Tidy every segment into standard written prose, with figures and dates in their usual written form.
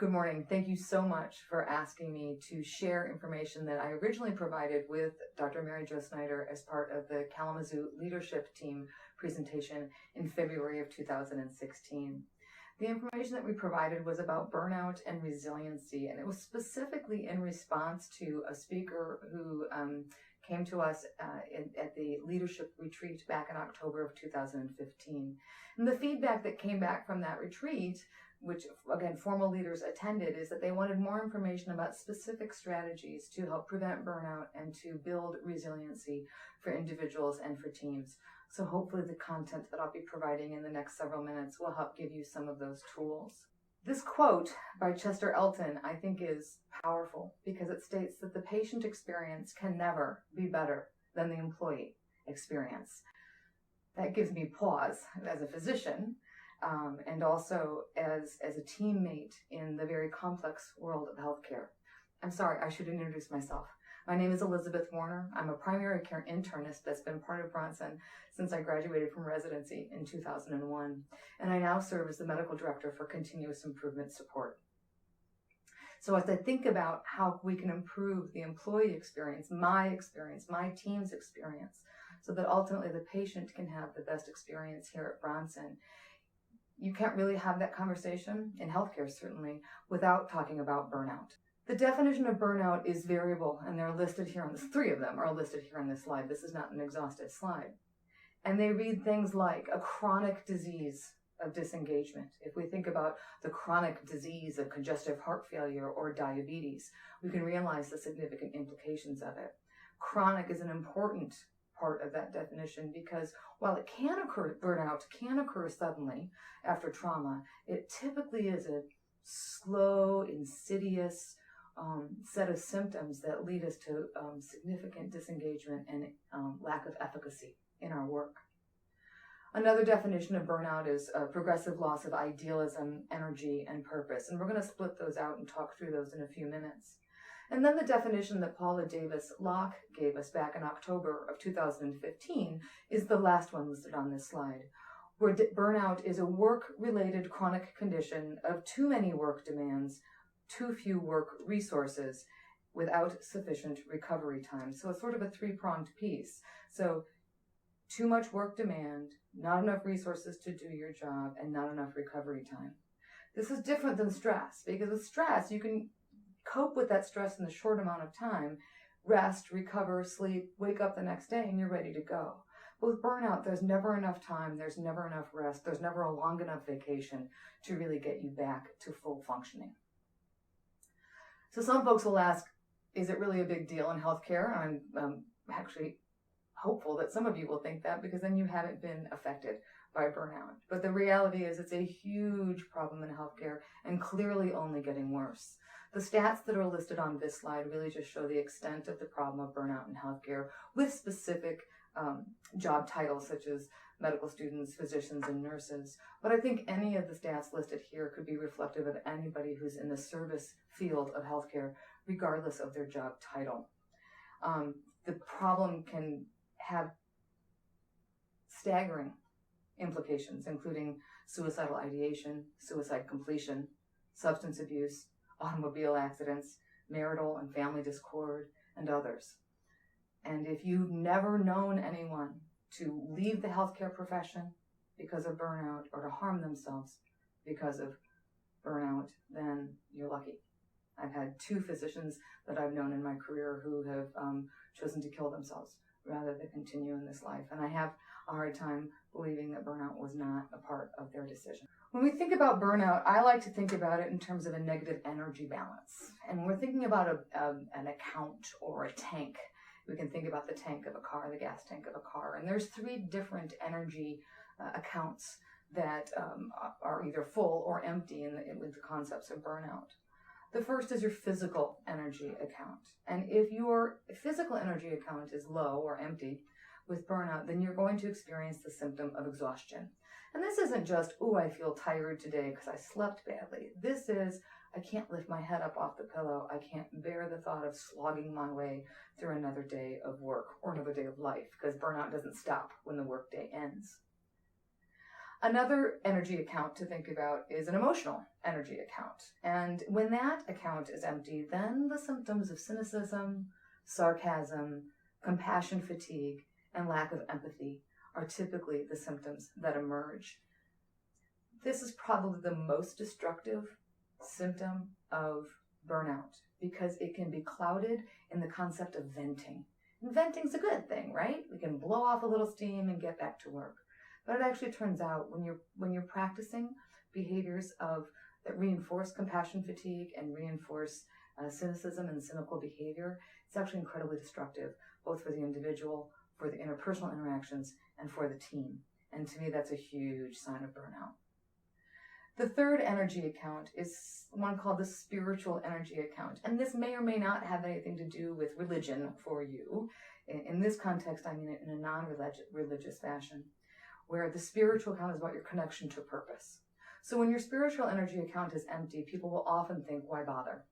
Good morning. Thank you so much for asking me to share information that I originally provided with Dr. Mary Jo Snyder as part of the Kalamazoo Leadership Team presentation in February of 2016. The information that we provided was about burnout and resiliency, and it was specifically in response to a speaker who came to us at the leadership retreat back in October of 2015. And the feedback that came back from that retreat, which again formal leaders attended, is that they wanted more information about specific strategies to help prevent burnout and to build resiliency for individuals and for teams. So hopefully the content that I'll be providing in the next several minutes will help give you some of those tools. This quote by Chester Elton I think is powerful because it states that the patient experience can never be better than the employee experience. That gives me pause as a physician and also as a teammate in the very complex world of healthcare. I'm sorry, I should introduce myself. My name is Elizabeth Warner. I'm a primary care internist that's been part of Bronson since I graduated from residency in 2001, and I now serve as the medical director for continuous improvement support. So as I think about how we can improve the employee experience, my team's experience, so that ultimately the patient can have the best experience here at Bronson, you can't really have that conversation, in healthcare certainly, without talking about burnout. The definition of burnout is variable, and they're listed here on this. 3 of them are listed here on this slide. This is not an exhaustive slide. And they read things like a chronic disease of disengagement. If we think about the chronic disease of congestive heart failure or diabetes, we can realize the significant implications of it. Chronic is an important part of that definition because while it can occur, burnout can occur suddenly after trauma, it typically is a slow, insidious set of symptoms that lead us to significant disengagement and lack of efficacy in our work. Another definition of burnout is a progressive loss of idealism, energy, and purpose. And we're going to split those out and talk through those in a few minutes. And then the definition that Paula Davis Locke gave us back in October of 2015 is the last one listed on this slide, where burnout is a work-related chronic condition of too many work demands, too few work resources, without sufficient recovery time. So it's sort of a 3-pronged piece. So too much work demand, not enough resources to do your job, and not enough recovery time. This is different than stress, because with stress, you can cope with that stress in a short amount of time, rest, recover, sleep, wake up the next day, and you're ready to go. But with burnout, there's never enough time, there's never enough rest, there's never a long enough vacation to really get you back to full functioning. So some folks will ask, is it really a big deal in healthcare? I'm actually hopeful that some of you will think that because then you haven't been affected by burnout. But the reality is it's a huge problem in healthcare and clearly only getting worse. The stats that are listed on this slide really just show the extent of the problem of burnout in healthcare with specific job titles such as medical students, physicians, and nurses. But I think any of the stats listed here could be reflective of anybody who's in the service field of healthcare, regardless of their job title. The problem can have staggering implications, including suicidal ideation, suicide completion, substance abuse, automobile accidents, marital and family discord, and others. And if you've never known anyone to leave the healthcare profession because of burnout or to harm themselves because of burnout, then you're lucky. I've had 2 physicians that I've known in my career who have chosen to kill themselves rather than continue in this life. And I have a hard time believing that burnout was not a part of their decision. When we think about burnout, I like to think about it in terms of a negative energy balance. And when we're thinking about an account or a tank, we can think about the tank of a car, the gas tank of a car. And there's 3 different energy accounts that are either full or empty with the concepts of burnout. The first is your physical energy account. And if your physical energy account is low or empty with burnout, then you're going to experience the symptom of exhaustion. And this isn't just, oh, I feel tired today because I slept badly. This is, I can't lift my head up off the pillow. I can't bear the thought of slogging my way through another day of work or another day of life, because burnout doesn't stop when the workday ends. Another energy account to think about is an emotional energy account. And when that account is empty, then the symptoms of cynicism, sarcasm, compassion fatigue, and lack of empathy are typically the symptoms that emerge. This is probably the most destructive symptom of burnout because it can be clouded in the concept of venting. And venting's a good thing, right? We can blow off a little steam and get back to work. But it actually turns out when you're practicing behaviors that reinforce compassion fatigue and reinforce cynicism and cynical behavior, it's actually incredibly destructive, both for the individual, for the interpersonal interactions, and for the team. And to me, that's a huge sign of burnout. The third energy account is one called the spiritual energy account. And this may or may not have anything to do with religion for you. In this context, I mean it in a non-religious fashion, where the spiritual account is about your connection to purpose. So when your spiritual energy account is empty, people will often think, why bother?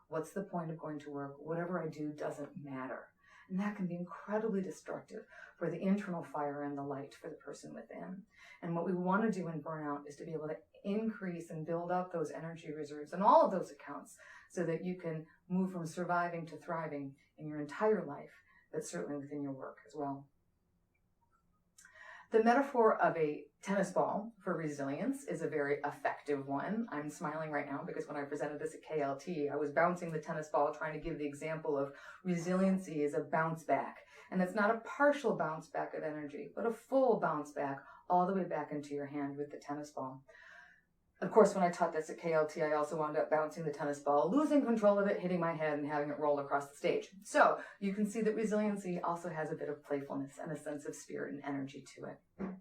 What's the point of going to work? Whatever I do doesn't matter. And that can be incredibly destructive for the internal fire and the light for the person within. And what we want to do in burnout is to be able to increase and build up those energy reserves in all of those accounts so that you can move from surviving to thriving in your entire life, but certainly within your work as well. The metaphor of a tennis ball for resilience is a very effective one. I'm smiling right now because when I presented this at KLT, I was bouncing the tennis ball trying to give the example of resiliency as a bounce back. And it's not a partial bounce back of energy, but a full bounce back all the way back into your hand with the tennis ball. Of course, when I taught this at KLT, I also wound up bouncing the tennis ball, losing control of it, hitting my head, and having it roll across the stage. So you can see that resiliency also has a bit of playfulness and a sense of spirit and energy to it.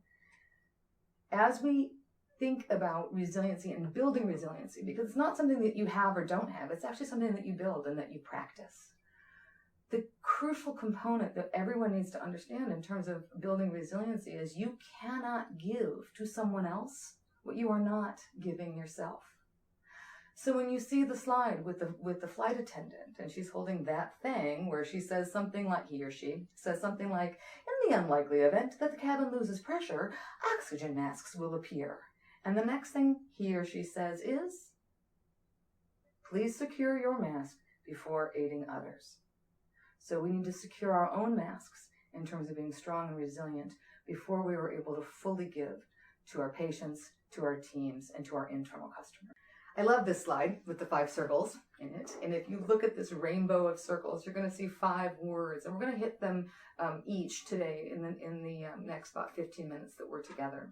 As we think about resiliency and building resiliency, because it's not something that you have or don't have, it's actually something that you build and that you practice. The crucial component that everyone needs to understand in terms of building resiliency is you cannot give to someone else what you are not giving yourself. So when you see the slide with the flight attendant and she's holding that thing where she says something like, he or she says something like, in the unlikely event that the cabin loses pressure, oxygen masks will appear. And the next thing he or she says is, please secure your mask before aiding others. So we need to secure our own masks in terms of being strong and resilient before we were able to fully give to our patients, to our teams, and to our internal customers. I love this slide with the 5 circles in it. And if you look at this rainbow of circles, you're going to see 5 words. And we're going to hit them each today in the next about 15 minutes that we're together.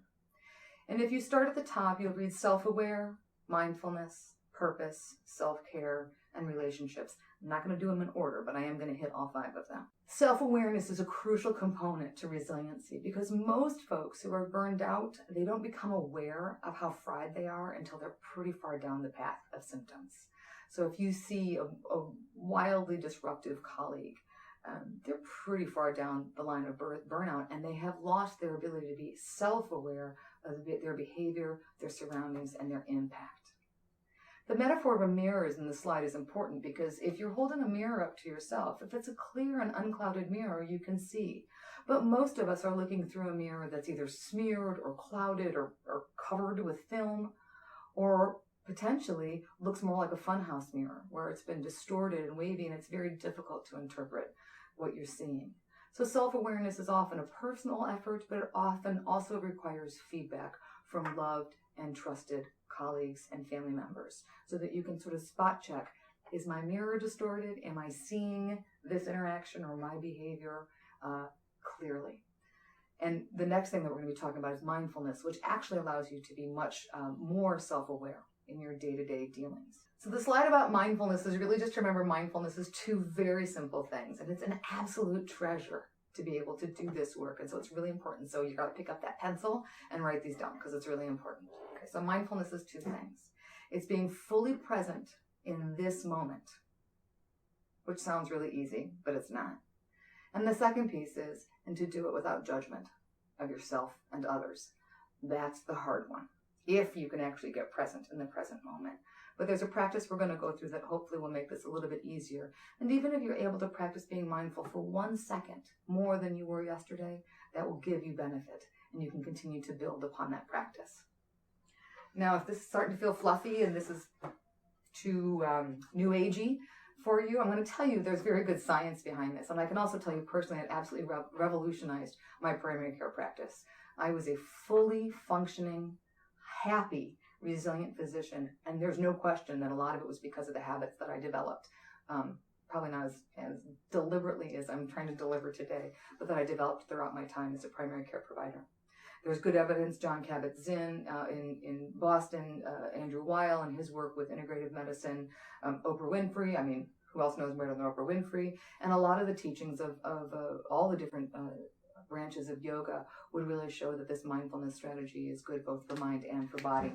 And if you start at the top, you'll read self-aware, mindfulness, purpose, self-care, and relationships. I'm not going to do them in order, but I am going to hit all 5 of them. Self-awareness is a crucial component to resiliency because most folks who are burned out, they don't become aware of how fried they are until they're pretty far down the path of symptoms. So if you see a wildly disruptive colleague, they're pretty far down the line of burnout, and they have lost their ability to be self-aware of their behavior, their surroundings, and their impact. The metaphor of a mirror in the slide is important because if you're holding a mirror up to yourself, if it's a clear and unclouded mirror, you can see. But most of us are looking through a mirror that's either smeared or clouded or covered with film, or potentially looks more like a funhouse mirror where it's been distorted and wavy and it's very difficult to interpret what you're seeing. So self-awareness is often a personal effort, but it often also requires feedback from loved and trusted colleagues and family members so that you can sort of spot check, is my mirror distorted? Am I seeing this interaction or my behavior clearly? And the next thing that we're going to be talking about is mindfulness, which actually allows you to be much more self-aware in your day-to-day dealings. So the slide about mindfulness is really just to remember mindfulness is 2 very simple things, and it's an absolute treasure to be able to do this work. And so it's really important. So you got to pick up that pencil and write these down because it's really important. Okay, so mindfulness is 2 things. It's being fully present in this moment, which sounds really easy, but it's not. And the second piece is, and to do it without judgment of yourself and others. That's the hard one, if you can actually get present in the present moment. But there's a practice we're going to go through that hopefully will make this a little bit easier. And even if you're able to practice being mindful for 1 second more than you were yesterday, that will give you benefit and you can continue to build upon that practice. Now, if this is starting to feel fluffy and this is too new agey for you, I'm going to tell you there's very good science behind this. And I can also tell you personally, it absolutely revolutionized my primary care practice. I was a fully functioning, happy, resilient physician. And there's no question that a lot of it was because of the habits that I developed. Probably not as deliberately as I'm trying to deliver today, but that I developed throughout my time as a primary care provider. There's good evidence, John Kabat-Zinn in Boston, Andrew Weil and his work with integrative medicine, Oprah Winfrey, I mean, who else knows better than Oprah Winfrey? And a lot of the teachings of all the different branches of yoga would really show that this mindfulness strategy is good both for mind and for body.